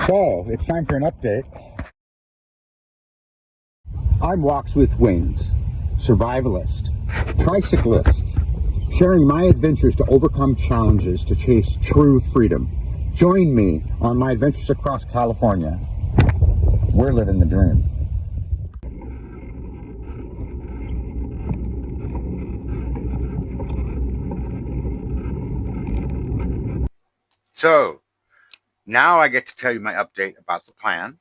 So, it's time for an update. I'm Walks with Wings, survivalist, tricyclist, sharing my adventures to overcome challenges to chase true freedom. Join me on my adventures across California. We're living the dream. So, now I get to tell you my update about the plan,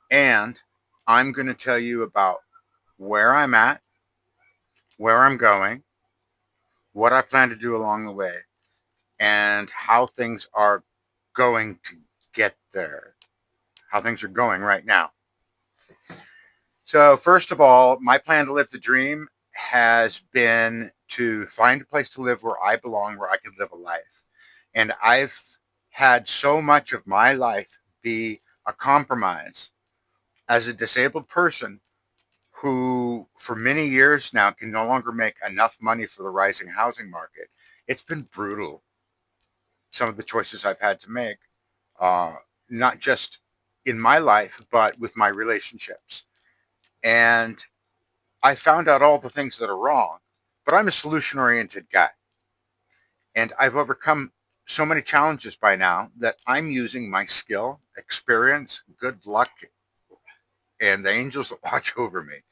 and I'm going to tell you about where I'm at, where I'm going, what I plan to do along the way, and how things are going to get there, how things are going right now. So first of all, my plan to live the dream has been to find a place to live where I belong, where I can live a life. And I've had so much of my life be a compromise as a disabled person who for many years now can no longer make enough money for the rising housing market. It's been brutal, some of the choices I've had to make, not just in my life, but with my relationships. And I found out all the things that are wrong, but I'm a solution-oriented guy. And I've overcome so many challenges by now that I'm using my skill, experience, good luck, and the angels that watch over me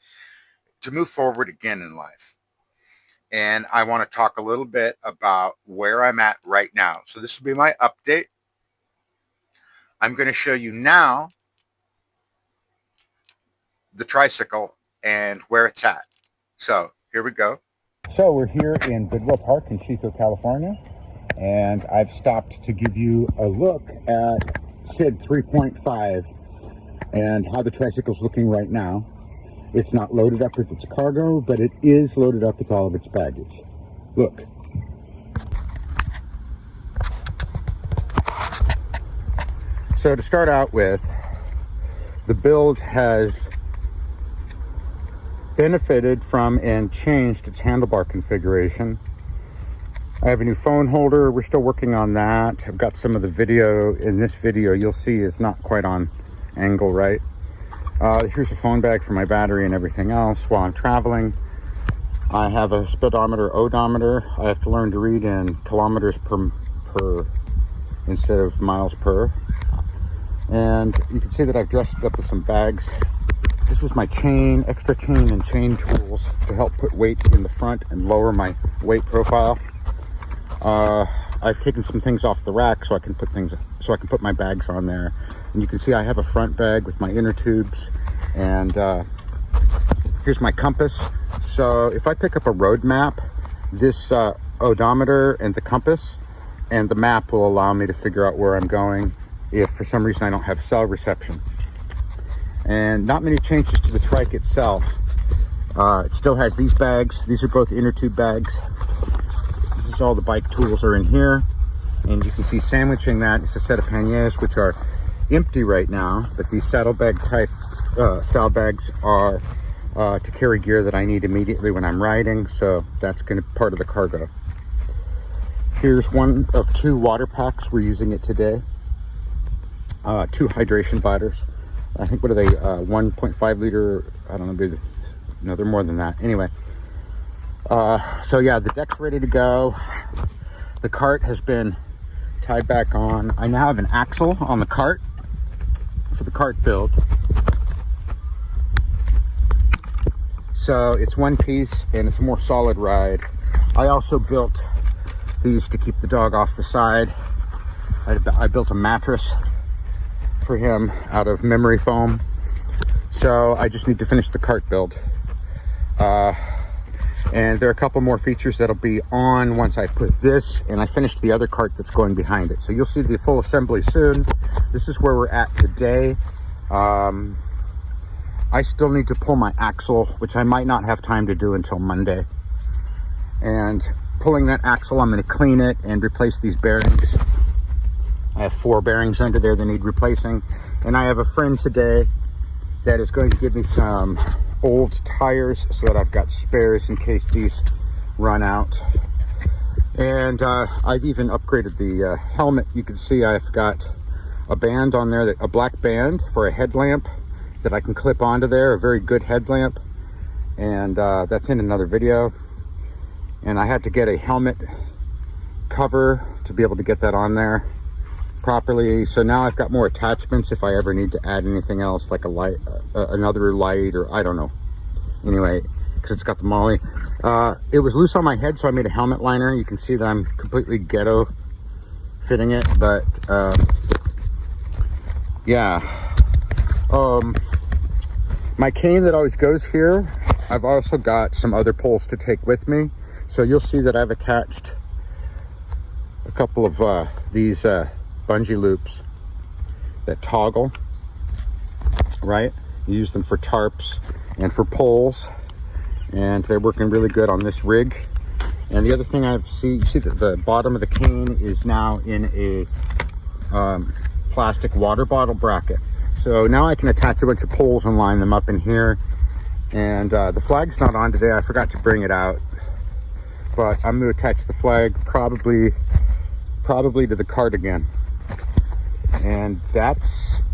to move forward again in life. And I want to talk a little bit about where I'm at right now. So this will be my update. I'm going to show you now the tricycle and where it's at. So here we go. So we're here in Bidwell Park in Chico, California, and I've stopped to give you a look at SID 3.5 and how the tricycle's looking right now. It's not loaded up with its cargo, but it is loaded up with all of its baggage. Look. So to start out with, the build has benefited from and changed its handlebar configuration. I have a new phone holder. We're still working on that. I've got some of the video. In this video, you'll see is not quite on angle right. Here's a phone bag for my battery and everything else while I'm traveling. I have a speedometer, odometer. I have to learn to read in kilometers per instead of miles per. And you can see that I've dressed it up with some bags. This is my chain, extra chain and chain tools to help put weight in the front and lower my weight profile. I've taken some things off the rack so I can put my bags on there. And you can see I have a front bag with my inner tubes, and here's my compass. So if I pick up a road map, this odometer and the compass and the map will allow me to figure out where I'm going if for some reason I don't have cell reception. And not many changes to the trike itself. It still has these bags. These are both inner tube bags. This is all the bike tools are in here. And you can see sandwiching that is a set of panniers, which are empty right now, but these saddlebag type style bags are to carry gear that I need immediately when I'm riding, so that's going to be part of the cargo. Here's one of two water packs. We're using it today. 2 hydration bladders. I think, what are they, 1.5 liter, I don't know, no, they're more than that. Anyway, so yeah, the deck's ready to go. The cart has been tied back on. I now have an axle on the cart for the cart build. So it's one piece and it's a more solid ride. I also built these to keep the dog off the side. I built a mattress for him out of memory foam. So I just need to finish the cart build. And there are a couple more features that'll be on once I put this and I finish the other cart that's going behind it. So you'll see the full assembly soon. This is where we're at today. I still need to pull my axle, which I might not have time to do until Monday. And pulling that axle, I'm going to clean it and replace these bearings. I have 4 bearings under there that need replacing. And I have a friend today that is going to give me some old tires so that I've got spares in case these run out. And I've even upgraded the helmet. You can see I've got a band on there, a black band for a headlamp that I can clip onto there, a very good headlamp, and that's in another video. And I had to get a helmet cover to be able to get that on there properly. So now I've got more attachments if I ever need to add anything else, like a light, another light, or I don't know. Anyway, because it's got the molly. It was loose on my head, so I made a helmet liner. You can see that I'm completely ghetto fitting it, but yeah. My cane that always goes here, I've also got some other poles to take with me. So you'll see that I've attached a couple of these bungee loops that toggle, right? You use them for tarps and for poles, and they're working really good on this rig. And the other thing you see that the bottom of the cane is now in a plastic water bottle bracket. So now I can attach a bunch of poles and line them up in here. And the flag's not on today. I forgot to bring it out, but I'm going to attach the flag probably to the cardigan. And that's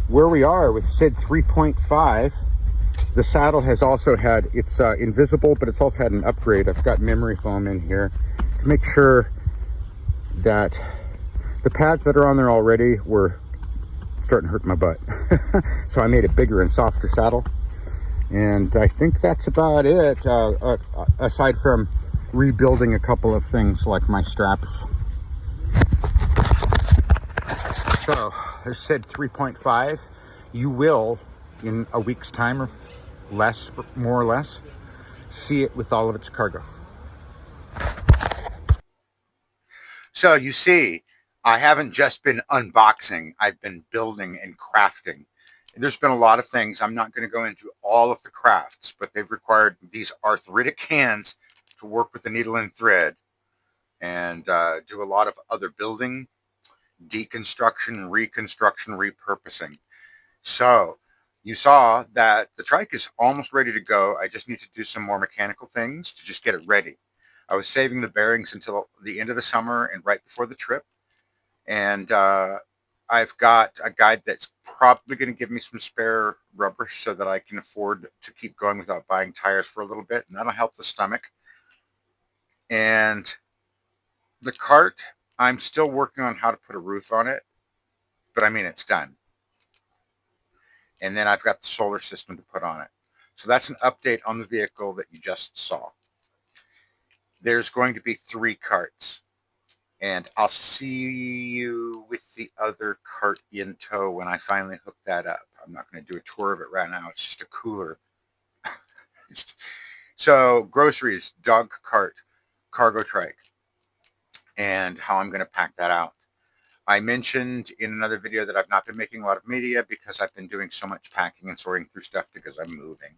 where we are with SID 3.5. The saddle has also had, it's invisible, but it's also had an upgrade. I've got memory foam in here to make sure that the pads that are on there already were starting to hurt my butt. So I made a bigger and softer saddle. And I think that's about it, aside from rebuilding a couple of things like my straps. So there's SID 3.5. You will, in a week's time or less, more or less, see it with all of its cargo. So you see, I haven't just been unboxing, I've been building and crafting. There's been a lot of things. I'm not going to go into all of the crafts, but they've required these arthritic hands to work with the needle and thread and do a lot of other building, deconstruction, reconstruction, repurposing. So you saw that the trike is almost ready to go. I just need to do some more mechanical things to just get it ready. I was saving the bearings until the end of the summer and right before the trip. And I've got a guide that's probably going to give me some spare rubber so that I can afford to keep going without buying tires for a little bit, and that'll help the stomach. And the cart, I'm still working on how to put a roof on it, but I mean, it's done. And then I've got the solar system to put on it. So that's an update on the vehicle that you just saw. There's going to be 3 carts. And I'll see you with the other cart in tow when I finally hook that up. I'm not going to do a tour of it right now. It's just a cooler. So groceries, dog cart, cargo trike, and how I'm going to pack that out. I mentioned in another video that I've not been making a lot of media because I've been doing so much packing and sorting through stuff because I'm moving.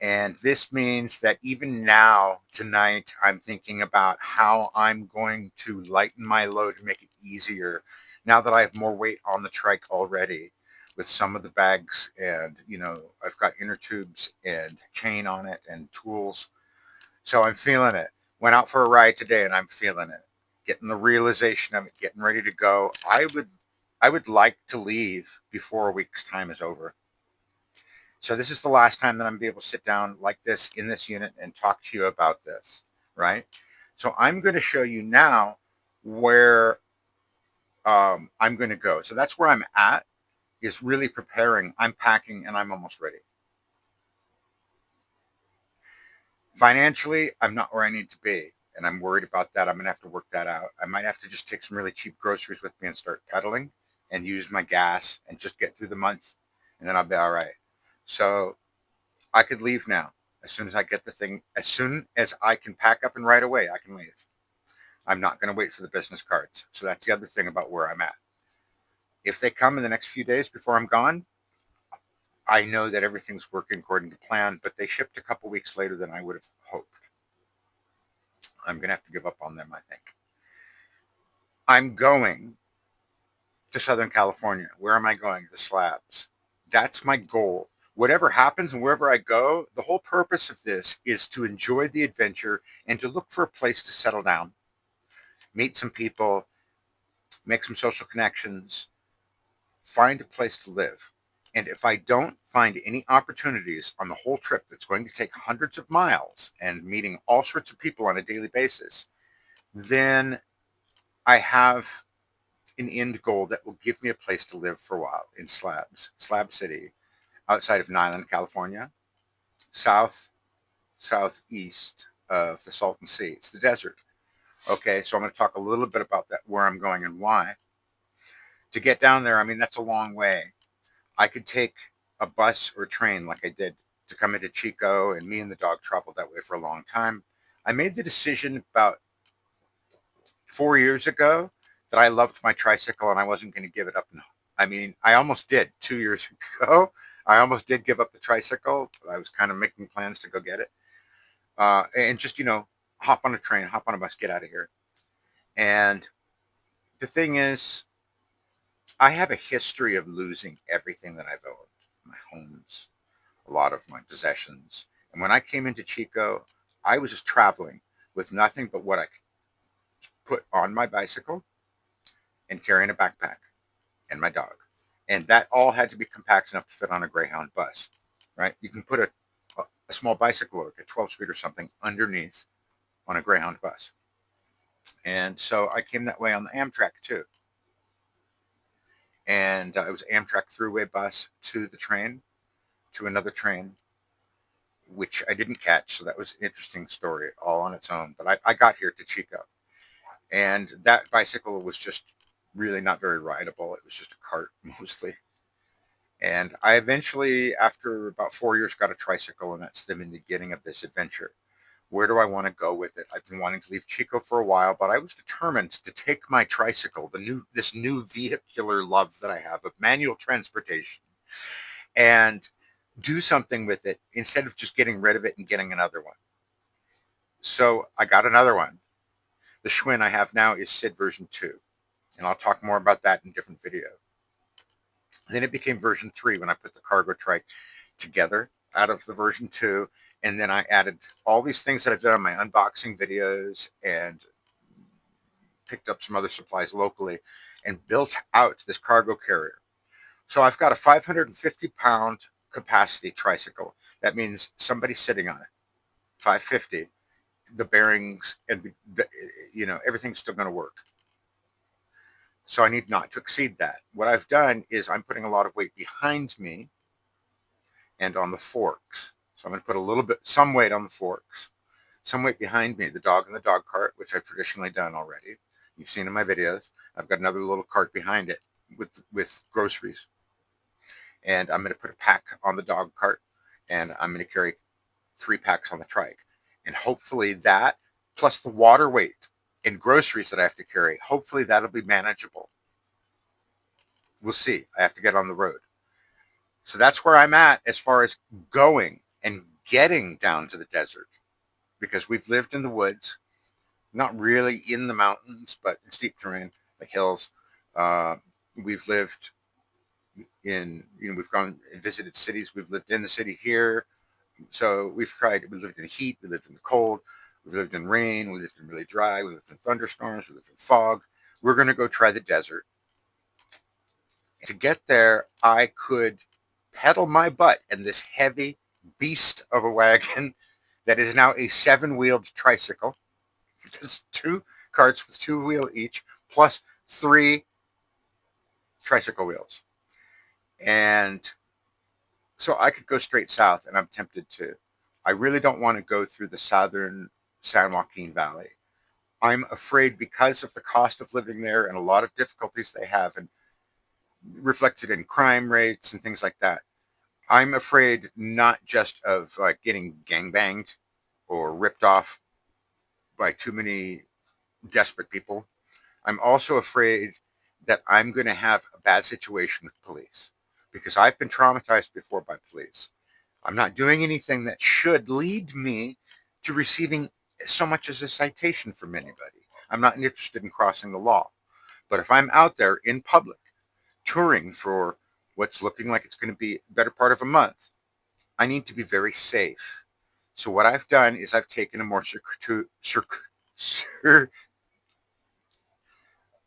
And this means that even now, tonight, I'm thinking about how I'm going to lighten my load and make it easier now that I have more weight on the trike already with some of the bags. And, you know, I've got inner tubes and chain on it and tools. So I'm feeling it. Went out for a ride today and I'm feeling it. Getting the realization of it, getting ready to go. I would like to leave before a week's time is over. So this is the last time that I'm going to be able to sit down like this in this unit and talk to you about this, right? So I'm going to show you now where I'm going to go. So that's where I'm at, is really preparing. I'm packing and I'm almost ready. Financially, I'm not where I need to be, and I'm worried about that. I'm going to have to work that out. I might have to just take some really cheap groceries with me and start pedaling and use my gas and just get through the month, and then I'll be all right. So I could leave now. As soon as I get the thing, as soon as I can pack up and right away, I can leave. I'm not going to wait for the business cards. So that's the other thing about where I'm at. If they come in the next few days before I'm gone, I know that everything's working according to plan, but they shipped a couple weeks later than I would have hoped. I'm going to have to give up on them, I think. I'm going to Southern California. Where am I going? The slabs. That's my goal. Whatever happens and wherever I go, the whole purpose of this is to enjoy the adventure and to look for a place to settle down, meet some people, make some social connections, find a place to live. And if I don't find any opportunities on the whole trip that's going to take hundreds of miles and meeting all sorts of people on a daily basis, then I have an end goal that will give me a place to live for a while in Slab City, outside of Niland, California, southeast of the Salton Sea. It's the desert. Okay, so I'm going to talk a little bit about that, where I'm going and why. To get down there, I mean, that's a long way. I could take a bus or a train like I did to come into Chico, and me and the dog traveled that way for a long time. I made the decision about 4 years ago that I loved my tricycle and I wasn't going to give it up. I mean, I almost did 2 years ago. I almost did give up the tricycle. I was kind of making plans to go get it. And just, hop on a train, hop on a bus, get out of here. And the thing is, I have a history of losing everything that I've owned, my homes, a lot of my possessions. And when I came into Chico, I was just traveling with nothing but what I could put on my bicycle and carrying a backpack and my dog. And that all had to be compact enough to fit on a Greyhound bus, right? You can put a small bicycle, like a 12-speed or something, underneath on a Greyhound bus. And so I came that way on the Amtrak too. And it was Amtrak Thruway bus to the train, to another train, which I didn't catch. So that was an interesting story all on its own. But I got here to Chico. And that bicycle was just really not very rideable. It was just a cart mostly. And I eventually, after about 4 years, got a tricycle, and that's the beginning of this adventure. Where do I want to go with it? I've been wanting to leave Chico for a while, but I was determined to take my tricycle, this new vehicular love that I have of manual transportation, and do something with it instead of just getting rid of it and getting another one. So I got another one. The Schwinn I have now is Sid version 2, and I'll talk more about that in a different video. Then it became version 3 when I put the cargo trike together out of the version 2. And then I added all these things that I've done on my unboxing videos and picked up some other supplies locally and built out this cargo carrier. So I've got a 550-pound capacity tricycle. That means somebody sitting on it, 550. The bearings and everything's still going to work. So I need not to exceed that. What I've done is I'm putting a lot of weight behind me and on the forks. So I'm going to put some weight on the forks, some weight behind me, the dog in the dog cart, which I've traditionally done already. You've seen in my videos. I've got another little cart behind it with groceries. And I'm going to put a pack on the dog cart, and I'm going to carry 3 packs on the trike. And hopefully that, plus the water weight and groceries that I have to carry, hopefully that'll be manageable. We'll see. I have to get on the road. So that's where I'm at as far as going and getting down to the desert, because we've lived in the woods, not really in the mountains, but in steep terrain, like hills. We've lived in, we've gone and visited cities. We've lived in the city here. So we lived in the heat, we lived in the cold, we've lived in rain, we lived in really dry, we lived in thunderstorms, we lived in fog. We're going to go try the desert. To get there, I could pedal my butt in this heavy beast of a wagon that is now a 7-wheeled tricycle. Just 2 carts with 2 wheels each, plus 3 tricycle wheels. And so I could go straight south, and I'm tempted to. I really don't want to go through the southern San Joaquin Valley. I'm afraid, because of the cost of living there and a lot of difficulties they have, and reflected in crime rates and things like that, I'm afraid not just of getting gangbanged or ripped off by too many desperate people. I'm also afraid that I'm going to have a bad situation with police, because I've been traumatized before by police. I'm not doing anything that should lead me to receiving so much as a citation from anybody. I'm not interested in crossing the law. But if I'm out there in public, touring for what's looking like it's going to be the better part of a month, I need to be very safe. So what I've done is I've taken a more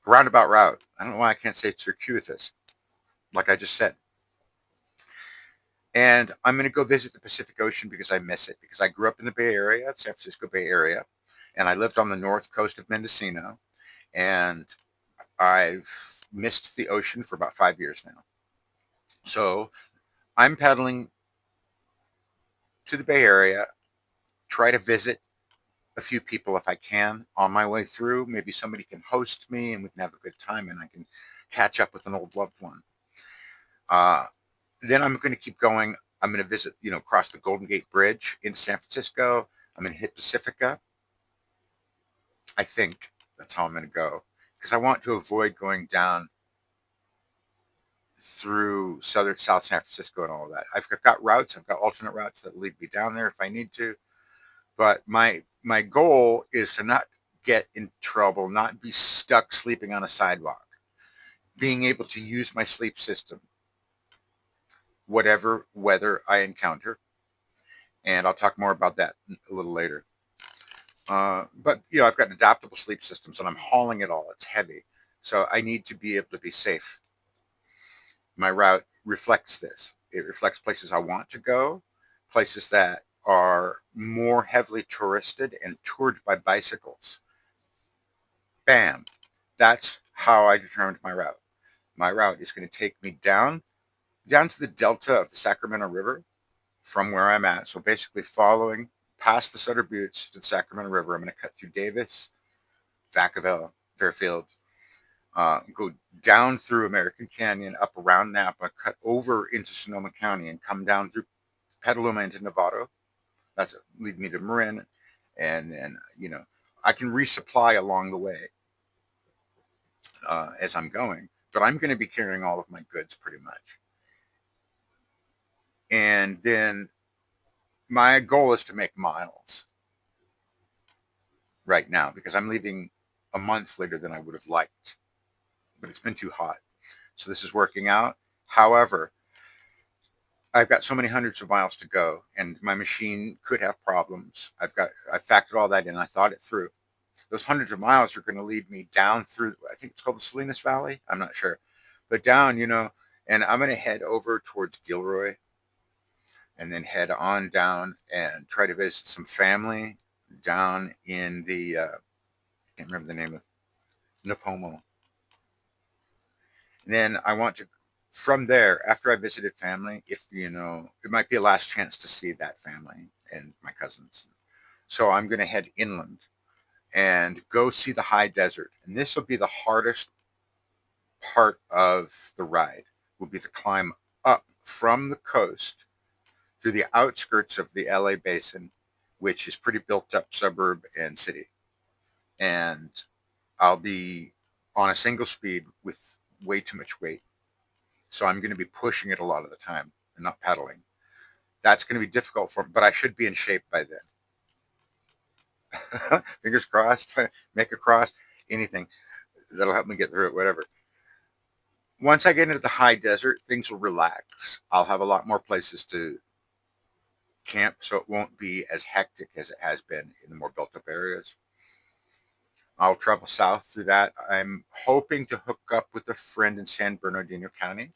roundabout route. I don't know why I can't say circuitous. like I just said. And I'm going to go visit the Pacific Ocean because I miss it, because I grew up in the Bay Area, San Francisco Bay Area, and I lived on the north coast of Mendocino, and I've missed the ocean for about 5 years now. So I'm paddling to the Bay Area, try to visit a few people if I can on my way through. Maybe somebody can host me and we can have a good time and I can catch up with an old loved one. Uh, then I'm going to keep going. I'm going to visit, cross the Golden Gate Bridge into San Francisco. I'm going to hit Pacifica. I think that's how I'm going to go because I want to avoid going down through southern South San Francisco and all of that. I've got routes. I've got alternate routes that lead me down there if I need to. But my goal is to not get in trouble, not be stuck sleeping on a sidewalk, being able to use my sleep system, whatever weather I encounter. And I'll talk more about that a little later. But I've got adaptable sleep systems, and I'm hauling it all. It's heavy, so I need to be able to be safe. My route reflects this. It reflects places I want to go, places that are more heavily touristed and toured by bicycles. Bam. That's how I determined my route. My route is going to take me down to the delta of the Sacramento River from where I'm at. So basically following past the Sutter Buttes to the Sacramento River. I'm going to cut through Davis, Vacaville, Fairfield, go down through American Canyon, up around Napa, cut over into Sonoma County, and come down through Petaluma into Novato. That's lead me to Marin, and then I can resupply along the way as I'm going. But I'm going to be carrying all of my goods pretty much, and then my goal is to make miles right now because I'm leaving a month later than I would have liked, but it's been too hot. So this is working out. However, I've got so many hundreds of miles to go and my machine could have problems. I factored all that in. I thought it through. Those hundreds of miles are going to lead me down through, I think it's called the Salinas Valley. I'm not sure, but down, and I'm going to head over towards Gilroy and then head on down and try to visit some family down in the, I can't remember the name of Napomo. And then I want to, from there, after I visited family, if it might be a last chance to see that family and my cousins. So I'm going to head inland and go see the high desert. And this will be the hardest part of the ride, will be the climb up from the coast through the outskirts of the LA basin, which is pretty built up suburb and city. And I'll be on a single speed with way too much weight. So I'm going to be pushing it a lot of the time and not pedaling. That's going to be difficult for me, but I should be in shape by then. Fingers crossed, make a cross, anything that'll help me get through it, whatever. Once I get into the high desert, things will relax. I'll have a lot more places to camp, so it won't be as hectic as it has been in the more built up areas. I'll travel south through that. I'm hoping to hook up with a friend in San Bernardino County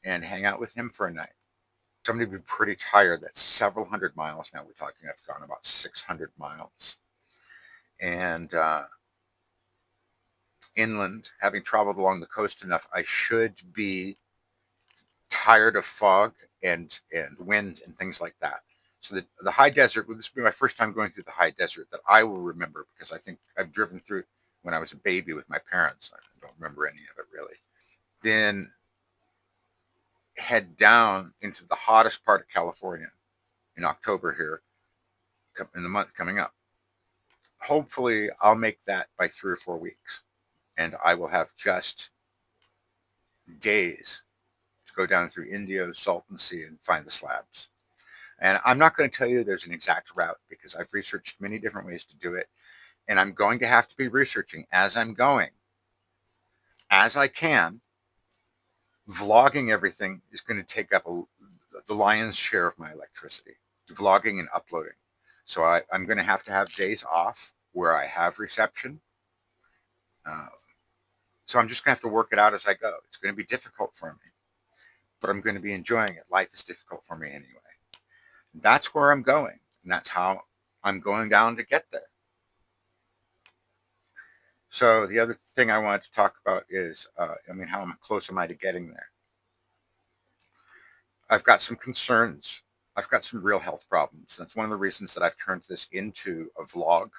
and hang out with him for a night. So I'm going to be pretty tired. That's several hundred miles now. We're talking, I've gone about 600 miles. And inland, having traveled along the coast enough, I should be tired of fog and wind and things like that. So the high desert, this will be my first time going through the high desert that I will remember because I think I've driven through when I was a baby with my parents. I don't remember any of it really. Then head down into the hottest part of California in October here, in the month coming up. Hopefully, I'll make that by 3 or 4 weeks, and I will have just days to go down through Indio, Salton Sea, and find the slabs. And I'm not going to tell you there's an exact route because I've researched many different ways to do it, and I'm going to have to be researching as I'm going, as I can. Vlogging everything is going to take up the lion's share of my electricity, vlogging and uploading. So I'm going to have days off where I have reception. Uh, So I'm just going to have to work it out as I go. It's going to be difficult for me, but I'm going to be enjoying it. Life is difficult for me anyway. That's where I'm going, and that's how I'm going down to get there. So the other thing I wanted to talk about is, how close am I to getting there? I've got some concerns. I've got some real health problems. That's one of the reasons that I've turned this into a vlog,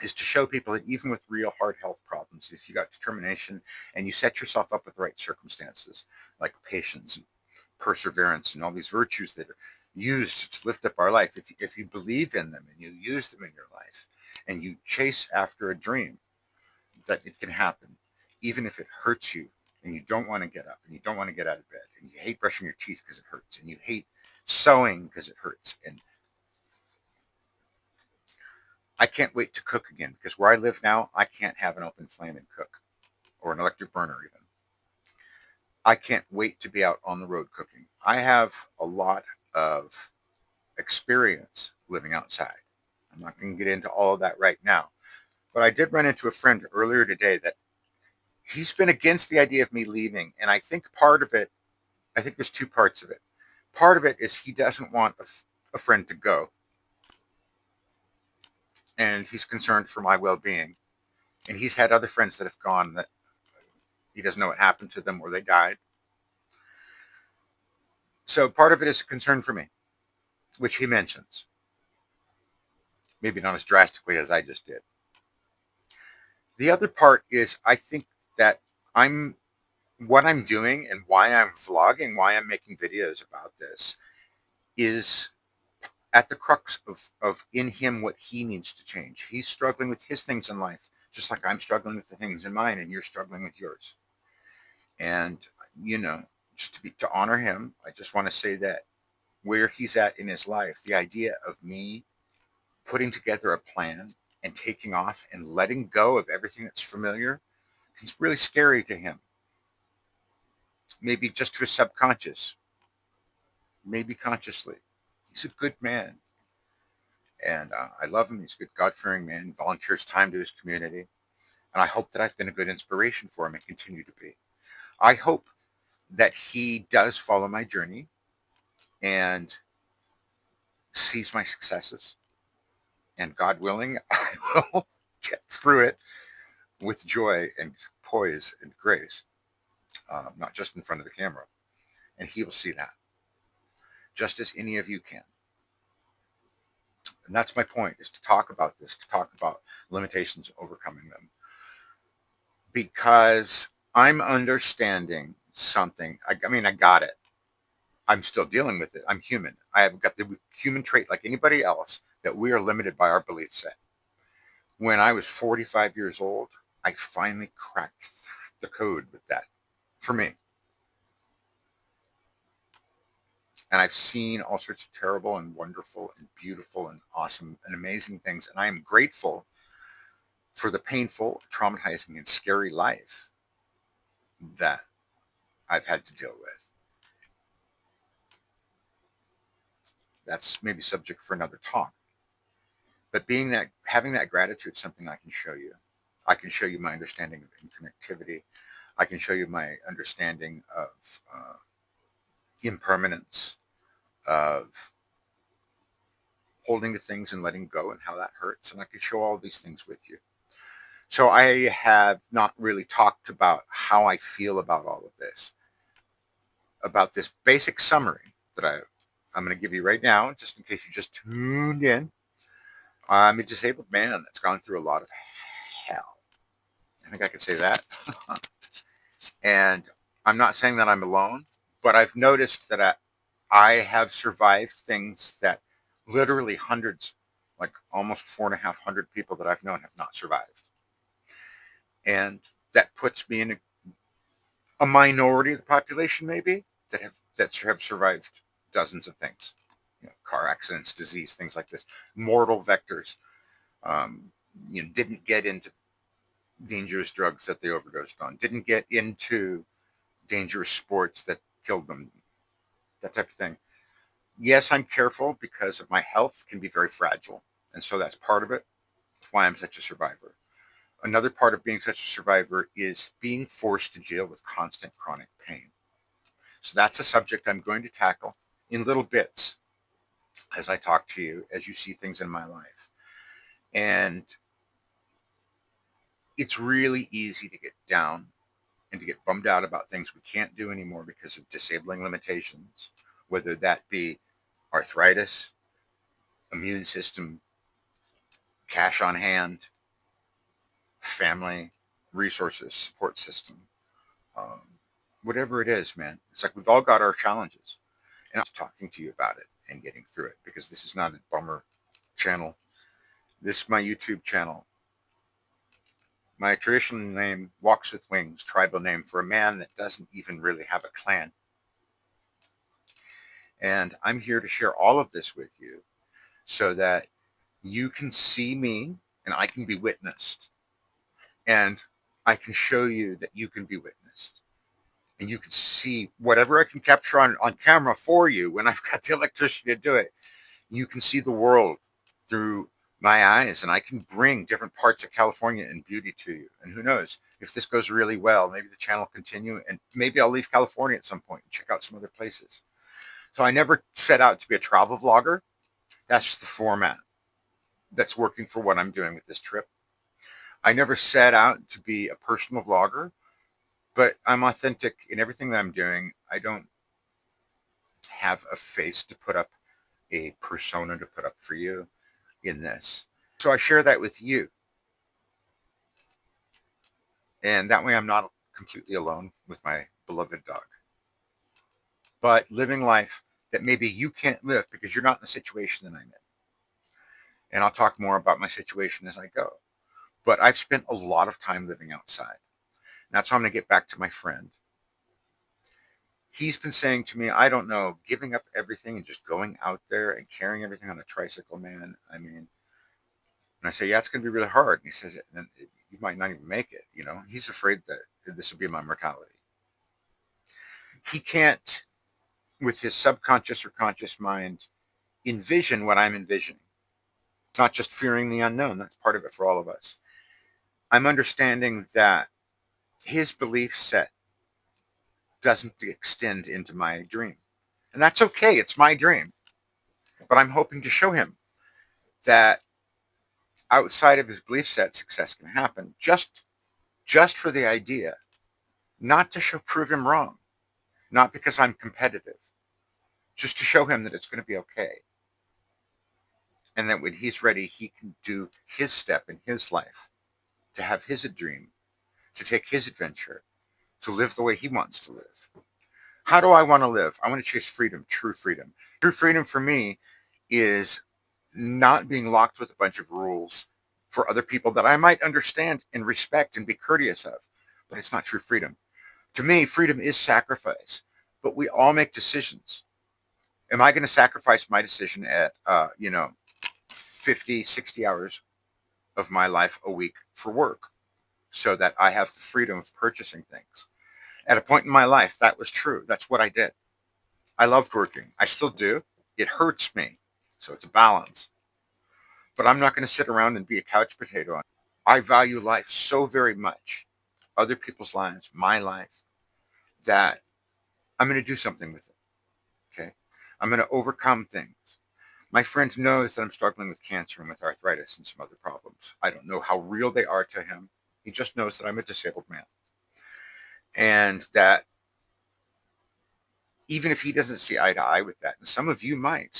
is to show people that even with real hard health problems, if you got determination and you set yourself up with the right circumstances, like patience and perseverance and all these virtues that are used to lift up our life, if you believe in them and you use them in your life and you chase after a dream, that it can happen, even if it hurts you and you don't want to get up and you don't want to get out of bed and you hate brushing your teeth because it hurts and you hate sewing because it hurts. And I can't wait to cook again, because where I live now, I can't have an open flame and cook, or an electric burner even. I can't wait to be out on the road cooking. I have a lot of experience living outside. I'm not going to get into all of that right now, but I did run into a friend earlier today that he's been against the idea of me leaving. And I think I think there's two parts of it. Part of it is he doesn't want a friend to go, and he's concerned for my well-being. And he's had other friends that have gone that he doesn't know what happened to them or they died. So part of it is a concern for me, which he mentions. Maybe not as drastically as I just did. The other part is, I think that what I'm doing and why I'm vlogging, why I'm making videos about this, is at the crux of in him what he needs to change. He's struggling with his things in life, just like I'm struggling with the things in mine, and you're struggling with yours. And, just to honor him, I just want to say that where he's at in his life, the idea of me putting together a plan and taking off and letting go of everything that's familiar is really scary to him. Maybe just to his subconscious, maybe consciously. He's a good man, and I love him. He's a good God-fearing man, volunteers time to his community, and I hope that I've been a good inspiration for him and continue to be. I hope that he does follow my journey and sees my successes, and God willing, I will get through it with joy and poise and grace, not just in front of the camera. And he will see that, just as any of you can. And that's my point, is to talk about this, to talk about limitations, overcoming them. Because I'm understanding something. I got it. I'm still dealing with it. I'm human. I have got the human trait like anybody else, that we are limited by our belief set. When I was 45 years old, I finally cracked the code with that, for me. And I've seen all sorts of terrible and wonderful and beautiful and awesome and amazing things. And I am grateful for the painful, traumatizing, and scary life that I've had to deal with. That's maybe subject for another talk. But having that gratitude is something I can show you. I can show you my understanding of interconnectivity. I can show you my understanding of impermanence, of holding the things and letting go and how that hurts. And I can show all these things with you. So I have not really talked about how I feel about all of this, about this basic summary that I'm going to give you right now, just in case you just tuned in. I'm a disabled man that's gone through a lot of hell. I think I could say that. And I'm not saying that I'm alone, but I've noticed that I have survived things that literally hundreds, like almost 4,500 people that I've known have not survived. And that puts me in a minority of the population, maybe, that have survived dozens of things. Car accidents, disease, things like this, mortal vectors. Didn't get into dangerous drugs that they overdosed on, didn't get into dangerous sports that killed them, that type of thing. Yes, I'm careful because of my health can be very fragile, and so that's part of it. That's why I'm such a survivor. Another part of being such a survivor is being forced to deal with constant chronic pain. So that's a subject I'm going to tackle in little bits as I talk to you, as you see things in my life. And it's really easy to get down and to get bummed out about things we can't do anymore because of disabling limitations, whether that be arthritis, immune system, cash on hand, family, resources, support system, whatever it is, man. It's like we've all got our challenges. And I'm talking to you about it and getting through it, because this is not a bummer channel. This is my YouTube channel. My traditional name, Walks with Wings, tribal name for a man that doesn't even really have a clan. And I'm here to share all of this with you so that you can see me and I can be witnessed. And I can show you that you can be witnessed. And you can see whatever I can capture on camera for you when I've got the electricity to do it. You can see the world through my eyes, and I can bring different parts of California and beauty to you. And who knows, if this goes really well, maybe the channel will continue, and maybe I'll leave California at some point and check out some other places. So I never set out to be a travel vlogger. That's just the format that's working for what I'm doing with this trip. I never set out to be a personal vlogger, but I'm authentic in everything that I'm doing. I don't have a face to put up, a persona to put up for you in this. So I share that with you. And that way I'm not completely alone with my beloved dog. But living life that maybe you can't live because you're not in the situation that I'm in. And I'll talk more about my situation as I go. But I've spent a lot of time living outside. And that's how I'm going to get back to my friend. He's been saying to me, I don't know, giving up everything and just going out there and carrying everything on a tricycle, man. I mean, and I say, yeah, it's going to be really hard. And he says, then you might not even make it. You know, he's afraid that this will be my mortality. He can't, with his subconscious or conscious mind, envision what I'm envisioning. It's not just fearing the unknown. That's part of it for all of us. I'm understanding that his belief set doesn't extend into my dream. And that's okay. It's my dream. But I'm hoping to show him that outside of his belief set, success can happen just for the idea, not to prove him wrong, not because I'm competitive, just to show him that it's going to be okay. And that when he's ready, he can do his step in his life, to have his dream, to take his adventure, to live the way he wants to live. How do I want to live? I want to chase freedom, true freedom. True freedom for me is not being locked with a bunch of rules for other people that I might understand and respect and be courteous of, but it's not true freedom. To me, freedom is sacrifice, but we all make decisions. Am I going to sacrifice my decision at, 50, 60 hours of my life a week for work so that I have the freedom of purchasing things? At a point in my life, that was true. That's what I did. I loved working. I still do. It hurts me. So it's a balance. But I'm not going to sit around and be a couch potato. I value life so very much, other people's lives, my life, that I'm going to do something with it. Okay? I'm going to overcome things. My friend knows that I'm struggling with cancer and with arthritis and some other problems. I don't know how real they are to him. He just knows that I'm a disabled man. And that even if he doesn't see eye to eye with that, and some of you might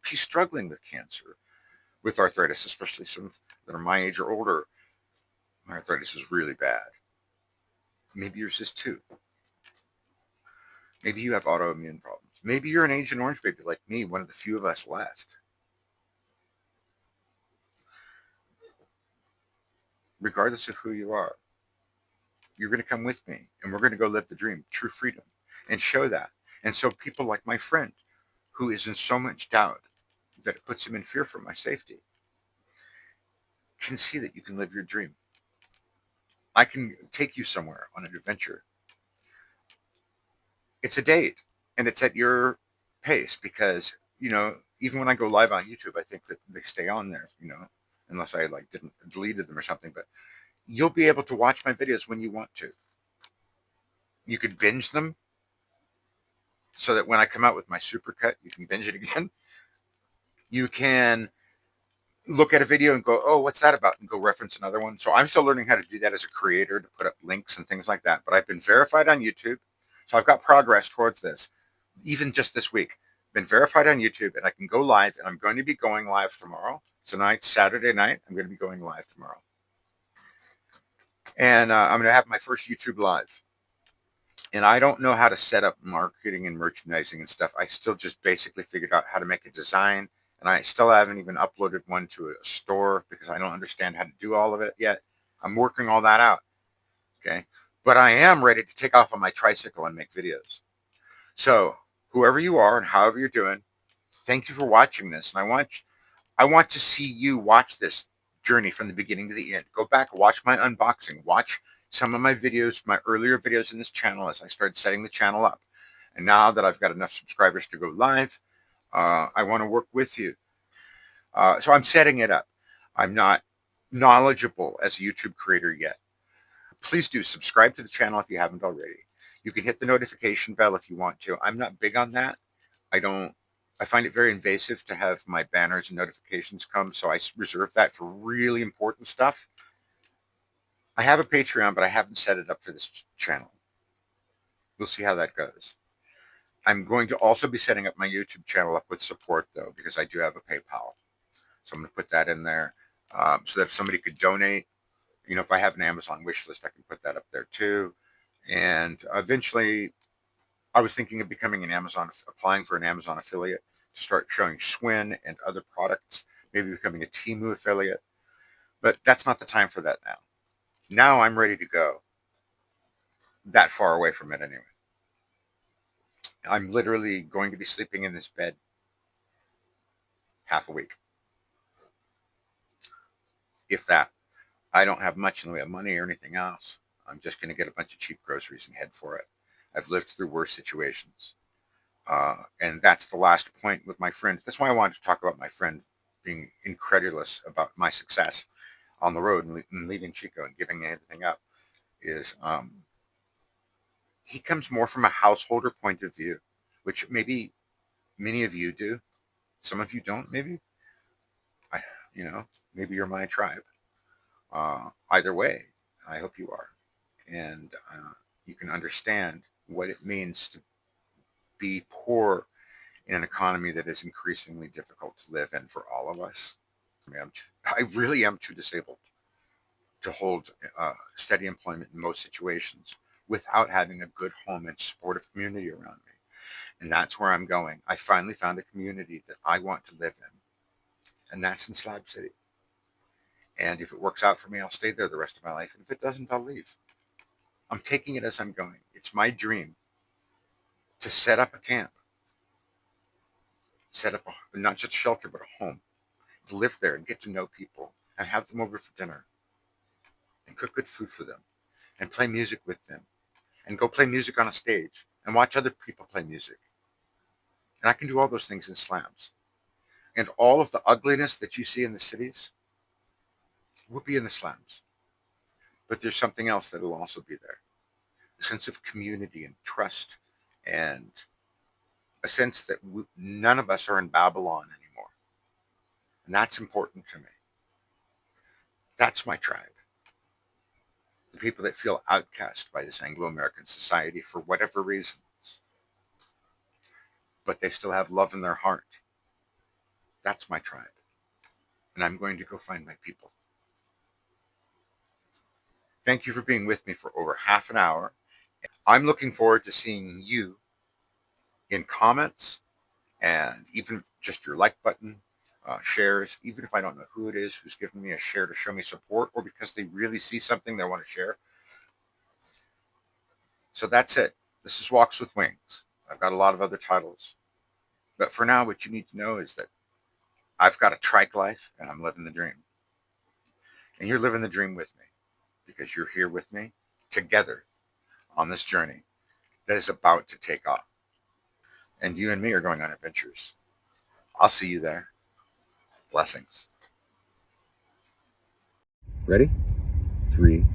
be struggling with cancer, with arthritis, especially some that are my age or older. My arthritis is really bad. Maybe yours is too. Maybe you have autoimmune problems. Maybe you're an Agent Orange baby like me, one of the few of us left. Regardless of who you are, you're going to come with me and we're going to go live the dream, true freedom, and show that. And so people like my friend, who is in so much doubt that it puts him in fear for my safety, can see that you can live your dream. I can take you somewhere on an adventure. It's a date and it's at your pace, because, even when I go live on YouTube, I think that they stay on there, unless I deleted them or something. But you'll be able to watch my videos when you want to. You could binge them so that when I come out with my supercut, you can binge it again. You can look at a video and go, oh, what's that about? And go reference another one. So I'm still learning how to do that as a creator, to put up links and things like that. But I've been verified on YouTube. So I've got progress towards this, even just this week. Been verified on YouTube, and I can go live, and I'm going to be going live tomorrow. Tonight, Saturday night, I'm going to be going live tomorrow. And I'm going to have my first YouTube live. And I don't know how to set up marketing and merchandising and stuff. I still just basically figured out how to make a design, and I still haven't even uploaded one to a store because I don't understand how to do all of it yet. I'm working all that out. Okay. But I am ready to take off on my tricycle and make videos. So whoever you are and however you're doing, thank you for watching this. And I want to see you watch this journey from the beginning to the end. Go back, watch my unboxing, watch some of my videos, my earlier videos in this channel as I started setting the channel up. And now that I've got enough subscribers to go live, I want to work with you. So I'm setting it up. I'm not knowledgeable as a YouTube creator yet. Please do subscribe to the channel if you haven't already. You can hit the notification bell if you want to. I'm not big on that. I find it very invasive to have my banners and notifications come, so I reserve that for really important stuff. I have a Patreon, but I haven't set it up for this channel. We'll see how that goes. I'm going to also be setting up my YouTube channel up with support, though, because I do have a PayPal. So I'm going to put that in there so that if somebody could donate, you know, if I have an Amazon wish list, I can put that up there too. And eventually, I was thinking of applying for an Amazon affiliate to start showing Schwinn and other products, maybe becoming a Temu affiliate. But that's not the time for that now. Now I'm ready to go that far away from it anyway. I'm literally going to be sleeping in this bed half a week. If that. I don't have much in the way of money or anything else. I'm just going to get a bunch of cheap groceries and head for it. I've lived through worse situations. And that's the last point with my friend. That's why I wanted to talk about my friend being incredulous about my success on the road and leaving Chico and giving everything up. Is he comes more from a householder point of view, which maybe many of you do. Some of you don't, maybe. Maybe you're my tribe. Either way, I hope you are. And you can understand what it means to be poor in an economy that is increasingly difficult to live in for all of us. I really am too disabled to hold steady employment in most situations without having a good home and supportive community around me. And that's where I'm going. I finally found a community that I want to live in, and that's in Slab City. And if it works out for me, I'll stay there the rest of my life. And if it doesn't, I'll leave. I'm taking it as I'm going. It's my dream to set up a camp, set up not just a shelter, but a home, to live there and get to know people and have them over for dinner and cook good food for them and play music with them and go play music on a stage and watch other people play music. And I can do all those things in slabs. And all of the ugliness that you see in the cities will be in the slabs. But there's something else that will also be there. A sense of community and trust, and a sense that none of us are in Babylon anymore. And that's important to me. That's my tribe. The people that feel outcast by this Anglo-American society for whatever reasons, but they still have love in their heart. That's my tribe. And I'm going to go find my people. Thank you for being with me for over half an hour. I'm looking forward to seeing you in comments and even just your like button, shares, even if I don't know who it is who's giving me a share to show me support or because they really see something they want to share. So that's it. This is Walks with Wings. I've got a lot of other titles. But for now, what you need to know is that I've got a trike life and I'm living the dream. And you're living the dream with me because you're here with me together on this journey that is about to take off. And you and me are going on adventures. I'll see you there. Blessings. Ready? 3